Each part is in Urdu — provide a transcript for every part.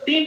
3,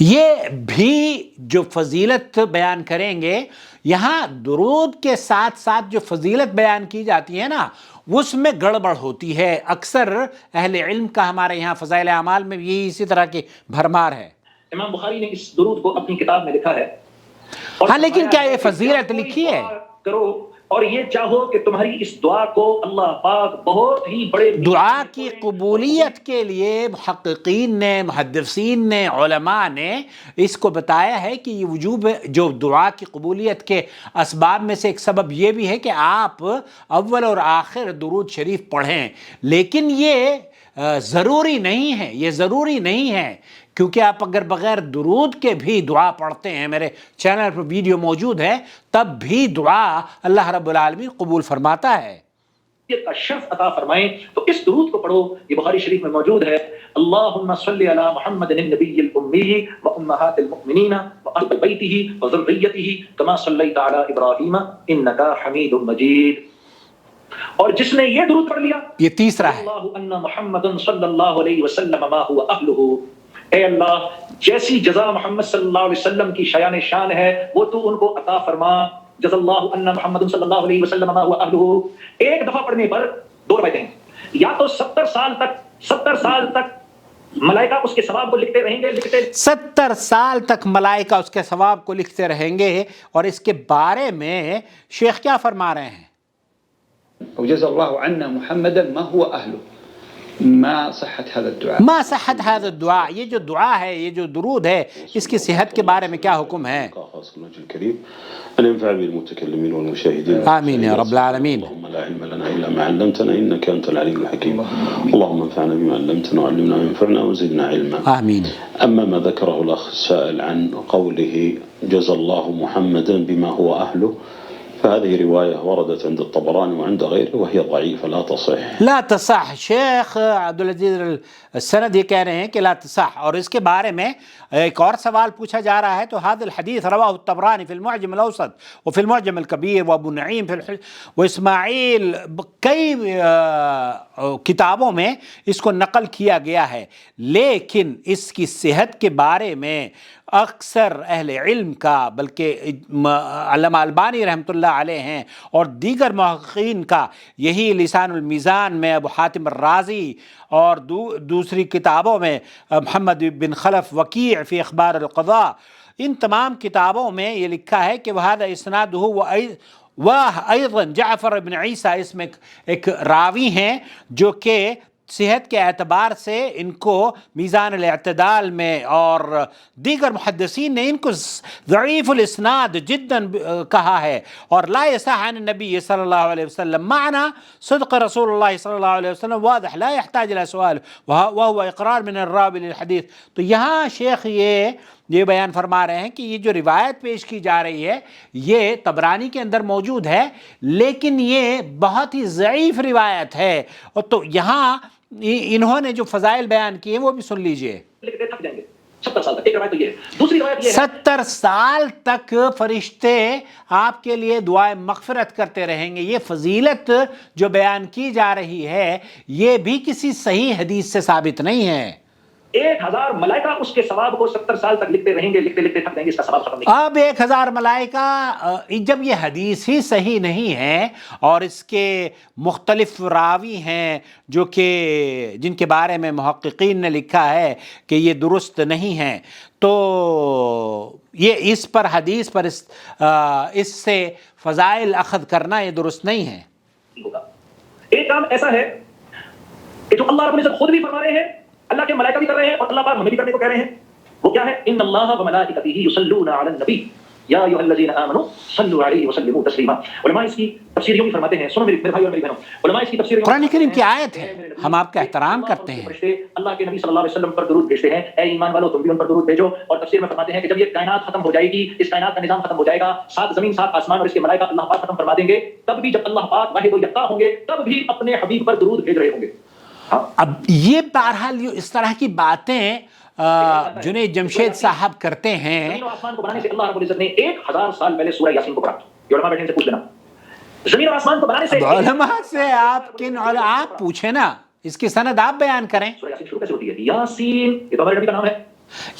یہ بھی جو فضیلت بیان کریں گے، یہاں درود کے ساتھ ساتھ جو فضیلت بیان کی جاتی ہے نا، اس میں گڑبڑ ہوتی ہے۔ اکثر اہل علم کا ہمارے یہاں فضائل اعمال میں یہی اسی طرح کی بھرمار ہے۔ امام بخاری نے اس درود کو اپنی کتاب میں لکھا ہے، ہاں لیکن کیا یہ فضیلت لکھی ہے؟ کرو اور یہ چاہو کہ تمہاری اس دعا کو اللہ پاک بہت ہی بڑے دعا کی قبولیت کے لیے محققین نے، محدثین نے، علماء نے اس کو بتایا ہے کہ یہ وجوب جو دعا کی قبولیت کے اسباب میں سے ایک سبب یہ بھی ہے کہ آپ اول اور آخر درود شریف پڑھیں، لیکن یہ ضروری نہیں ہے، یہ ضروری نہیں ہے، کیونکہ آپ اگر بغیر درود کے بھی دعا پڑھتے ہیں، میرے چینل پر ویڈیو موجود ہے، تب بھی دعا اللہ رب العالمین قبول فرماتا ہے۔ کا شرف عطا فرمائیں تو اس درود کو پڑھو، یہ بخاری شریف میں موجود ہے۔ اللہم صلی علی محمد النبی الامی وامہات المؤمنین واہل بیتہ وذریتہ کما صلیت علی ابراہیم انک حمید مجید۔ اور جس نے یہ درود پڑھ لیا، یہ تیسرا ہے، اللہ ان محمد صلی اللہ علیہ وسلم ما هو اہلہ، اے اللہ جیسی جزا محمد صلی اللہ علیہ وسلم کی شایان شان ہے وہ تو ان کو عطا فرما۔ جزا اللہ ان محمد صلی اللہ علیہ وسلم ما هو اہلہ، ایک دفعہ پڑھنے پر 2 روایتیں، یا تو 70 سال تک ملائکہ اس کے ثواب کو لکھتے رہیں گے، 70 سال تک ملائکہ اس کے ثواب کو لکھتے رہیں گے۔ اور اس کے بارے میں شیخ کیا فرما رہے ہیں؟ وجزا اللہ عنا محمدا ما هو اہلہ، ما صحت هذا الدعاء، ما صحت هذا الدعاء، یہ جو دعا ہے، یہ جو درود ہے، اس کی صحت کے بارے میں کیا حکم ہے؟ أن ينفع بالمتكلمين والمشاهدين آمين يا رب العالمين. اللهم لا علم لنا إلا ما علمتنا إنك أنت العليم الحكيم. اللهم انفعنا بما علمتنا وعلمنا ما ينفعنا وزدنا علما. آمين. أما ما ذكره الأخ السائل عن قوله جزى الله محمدا بما هو أهله، فهذه رواية وردت عند الطبراني وعند غيره وهي ضعيفة لا تصح. لا تصح، شیخ عبدالعزیز السند یہ کہہ رہے ہیں کہ لا تصح۔ اور اس کے بارے میں ایک اور سوال پوچھا جا رہا ہے، تو هذا الحديث رواه الطبراني في المعجم الأوسط وفي المعجم الكبير وابو نعیم في واسماعیل، کئی کتابوں میں اس کو نقل کیا گیا ہے، لیکن اس کی صحت کے بارے میں اکثر اہل علم کا، بلکہ علامہ البانی رحمۃ اللہ علیہ ہیں اور دیگر محققین کا، یہی لسان المیزان میں ابو حاتم الرازی اور دوسری کتابوں میں محمد بن خلف وکیع فی اخبار القضاء، ان تمام کتابوں میں یہ لکھا ہے کہ وہذا اسنادہ وأيضا جعفر بن عیسیٰ، اس میں ایک راوی ہیں جو کہ صحت کے اعتبار سے ان کو میزان الاعتدال میں اور دیگر محدثین نے ان کو ضعیف الاسناد جداً کہا ہے، اور لا يصح عن النبی صلی اللہ علیہ وسلم معنی صدق رسول اللہ صلی اللہ علیہ وسلم واضح لا يحتاج الى سؤال وهو اقرار من الراوی للحدیث۔ تو یہاں شیخ یہ بیان فرما رہے ہیں کہ یہ جو روایت پیش کی جا رہی ہے یہ طبرانی کے اندر موجود ہے، لیکن یہ بہت ہی ضعیف روایت ہے۔ اور تو یہاں انہوں نے جو فضائل بیان کیے وہ بھی سن لیجئے۔ 70 سال تک، ایک روایت تو یہ ہے۔ دوسری روایت یہ ہے 70 سال تک فرشتے آپ کے لیے دعائیں مغفرت کرتے رہیں گے۔ یہ فضیلت جو بیان کی جا رہی ہے یہ بھی کسی صحیح حدیث سے ثابت نہیں ہے۔ 1000 ملائکہ اس کے ثواب کو 70 سال تک لکھتے رہیں گے، لکھتے لکھتے تھک جائیں گے، اس کا ثواب ختم نہیں۔ اب 1000 ملائکہ، جب یہ حدیث ہی صحیح نہیں ہے اور اس کے مختلف راوی ہیں جو کہ جن کے بارے میں محققین نے لکھا ہے کہ یہ درست نہیں ہیں، تو یہ اس پر حدیث پر اس سے فضائل اخذ کرنا یہ درست نہیں ہے۔ ایک کام ایسا ہے کہ جو اللہ رب العزت خود بھی فرما رہے ہیں، اللہ کے ملائکہ بھی کر رہے ہیں، اور اللہ پاک ہمیں بھی کرنے کو کہہ رہے ہیں، وہ کیا ہے؟ ان اللہ وملائکتہ یصلون علی النبی یا ایھا الذین آمنوا صلوا علیہ وسلموا تسلیما۔ علماء اس کی تفسیر یوں بھی فرماتے ہیں، سنو میرے بھائی اور میری بہنوں، علماء اس کی تفسیر قرآن کریم کی آیت ہے، ہم آپ کا احترام کرتے ہیں۔ اللہ کے نبی صلی اللہ علیہ وسلم پر درود بھیجتے ہیں، اے ایمان والو تم بھی ان پر درود بھیجو۔ اور تفسیر میں فرماتے ہیں کہ جب یہ کائنات ختم ہو جائے گی، اس کائنات کا نظام ختم ہو جائے گا، 7 زمین 7 آسمان اور اس کے ملائکہ اللہ پاک ختم فرما دیں گے، تب بھی جب اللہ پاک واحد و یکتا ہوں گے تب بھی اپنے حبیب پر درود بھیج رہے ہوں گے۔ اب یہ بہرحال اس طرح کی باتیں جنید جمشید صاحب کرتے ہیں۔ زمین و آسمان کو بنانے سے اللہ رب العزت نے 1000 سال پہلے سورہ یاسین کو پڑھا۔ یہ علماء بیٹھے ان سے پوچھ لینا، زمین و آسمان کو بنانے سے علماء سے آپ پوچھیں نا، اس کی سند آپ بیان کریں۔ سورہ یاسین شروع کیسے ہوتی ہے؟ یاسین، یہ تو ہمارے نبی کا نام ہے۔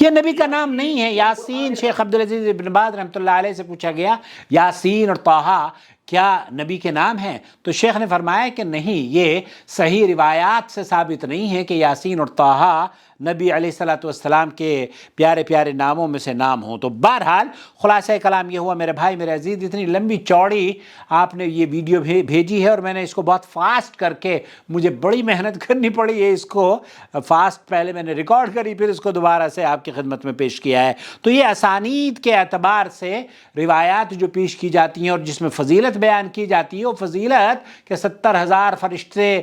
یہ نبی کا نام نہیں ہے یاسین. شیخ عبدالعزیز ابن باز رحمۃ اللہ علیہ سے پوچھا گیا یاسین اور طٰہٰ کیا نبی کے نام ہیں؟ تو شیخ نے فرمایا کہ نہیں، یہ صحیح روایات سے ثابت نہیں ہے کہ یاسین اور طٰہٰ نبی علیہ الصلوۃ والسلام کے پیارے پیارے ناموں میں سے نام ہوں. تو بہرحال خلاصہ کلام یہ ہوا میرے بھائی میرے عزیز، اتنی لمبی چوڑی آپ نے یہ ویڈیو بھیجی ہے اور میں نے اس کو بہت فاسٹ کر کے، مجھے بڑی محنت کرنی پڑی ہے اس کو فاسٹ، پہلے میں نے ریکارڈ کری پھر اس کو دوبارہ سے آپ کی خدمت میں پیش کیا ہے. تو یہ اسانید کے اعتبار سے روایات جو پیش کی جاتی ہیں اور جس میں فضیلت بیان کی جاتی ہے، وہ فضیلت کہ 70,000 فرشتے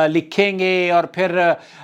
لکھیں گے اور پھر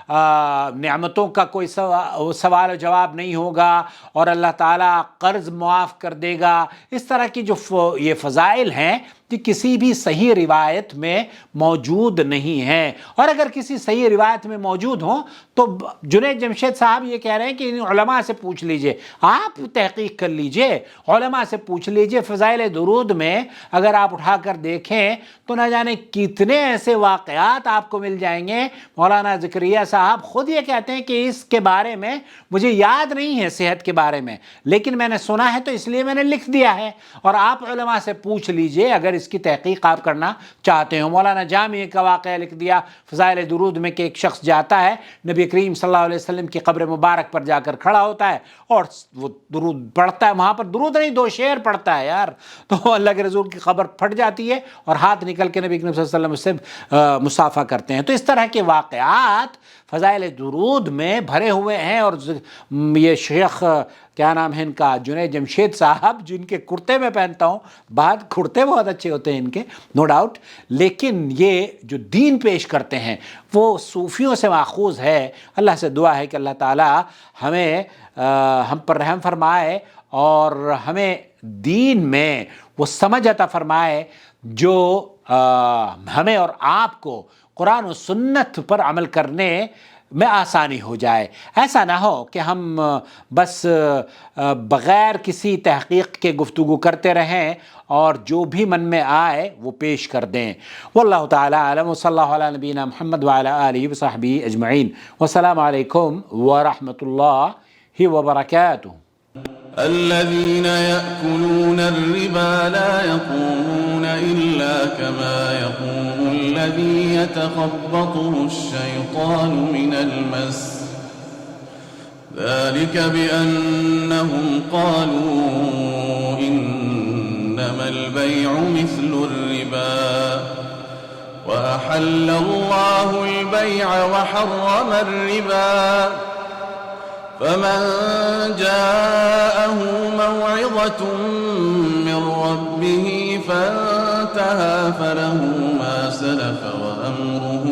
نعمتوں کا کوئی سوال و جواب نہیں ہوگا اور اللہ تعالیٰ قرض معاف کر دے گا، اس طرح کی جو یہ فضائل ہیں کہ کسی بھی صحیح روایت میں موجود نہیں ہیں. اور اگر کسی صحیح روایت میں موجود ہوں تو جنید جمشید صاحب یہ کہہ رہے ہیں کہ علماء سے پوچھ لیجئے، آپ تحقیق کر لیجئے، علماء سے پوچھ لیجئے. فضائل درود میں اگر آپ اٹھا کر دیکھیں تو نہ جانے کتنے ایسے واقعات آپ کو مل جائیں گے. مولانا زکریا صاحب خود یہ کہتے ہیں کہ اس کے بارے میں مجھے یاد نہیں ہے صحت کے بارے میں، لیکن میں نے سنا ہے تو اس لیے میں نے لکھ دیا ہے. اور آپ علماء سے پوچھ لیجئے اگر اس کی تحقیق آپ کرنا چاہتے ہو. مولانا جامی کا واقعہ لکھ دیا فضائل درود میں کہ ایک شخص جاتا ہے نبی کریم صلی اللہ علیہ وسلم کی قبر مبارک پر جا کر کھڑا ہوتا ہے اور وہ درود پڑھتا ہے. وہاں پر درود نہیں، 2 شعر پڑھتا ہے یار. تو اللہ کے رسول کی قبر پھٹ جاتی ہے اور ہاتھ نکل کے نبی کریم صلی اللہ علیہ وسلم سے مصافحہ کرتے ہیں. تو اس طرح کے واقعات فضائل درود میں بھرے ہوئے ہیں. اور یہ شیخ کیا نام ہے ان کا، جنید جمشید صاحب، جن کے کرتے میں پہنتا ہوں، بعد کرتے بہت اچھے ہوتے ہیں ان کے نو ڈاؤٹ، لیکن یہ جو دین پیش کرتے ہیں وہ صوفیوں سے ماخوذ ہے. اللہ سے دعا ہے کہ اللہ تعالی ہم پر رحم فرمائے اور ہمیں دین میں وہ سمجھ عطا فرمائے جو ہمیں اور آپ کو قرآن و سنت پر عمل کرنے میں آسانی ہو جائے. ایسا نہ ہو کہ ہم بس بغیر کسی تحقیق کے گفتگو کرتے رہیں اور جو بھی من میں آئے وہ پیش کر دیں. واللہ تعالی اعلم، وصلی اللہ علی نبینا محمد وعلی آلہ وصحبہ اجمعین. والسلام علیکم ورحمۃ اللہ وبرکاتہ. الذين يأكلون الربا لا يقومون إلا كما يقوم الذي يتخبطه الشيطان من المس، ذلك بأنهم قالوا إنما البيع مثل الربا وأحل الله البيع وحرم الربا، فمن جاءه موعظة من ربه فانتهى فله ما سلف وأمره